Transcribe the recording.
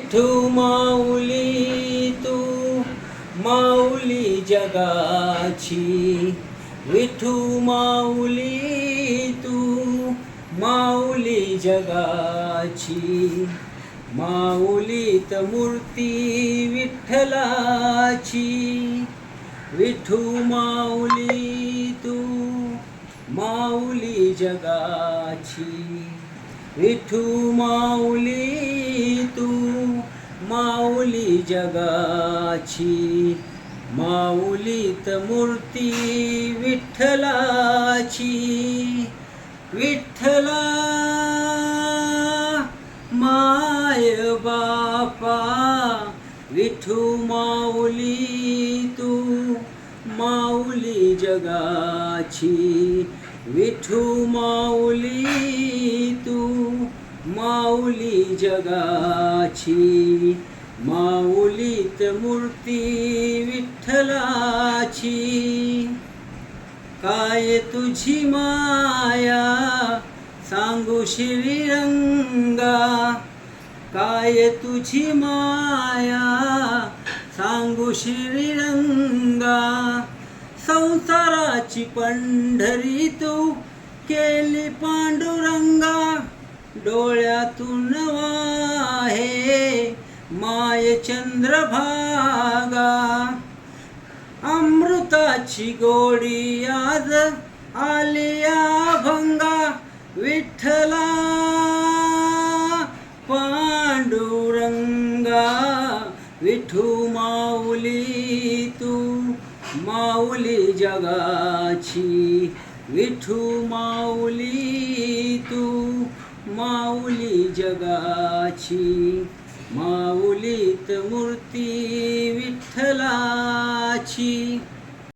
विठू माऊली तू माऊली जगाची, विठू माऊली तू माऊली जगाची, माऊलीत मूर्ती विठ्ठलाची, विठू माऊली तू माऊली जगाची, विठू माऊली तू माऊली जगाची, माऊलीत मूर्ती विठ्ठलाची, विठ्ठला माय बापा, विठू माऊली तू माऊली जगाची, विठू माऊली तू माऊली जगाची, माऊलीत मूर्ती विठ्ठलाची, काय तुझी माया सांगू श्रीरंगा, काय तुझी माया सांगू श्रीरंगा, संसाराची पंढरी तू केली पांडुरंगा, डोळ्यातून वाहे माय चंद्रभागा, अमृताची गोडी आज आलिया भंगा, विठ्ठला पांडुरंगा, विठू माऊली तू माऊली जगाची, विठू माऊली तू माऊली जगाची, माऊलीत मूर्ती विठ्ठलाची.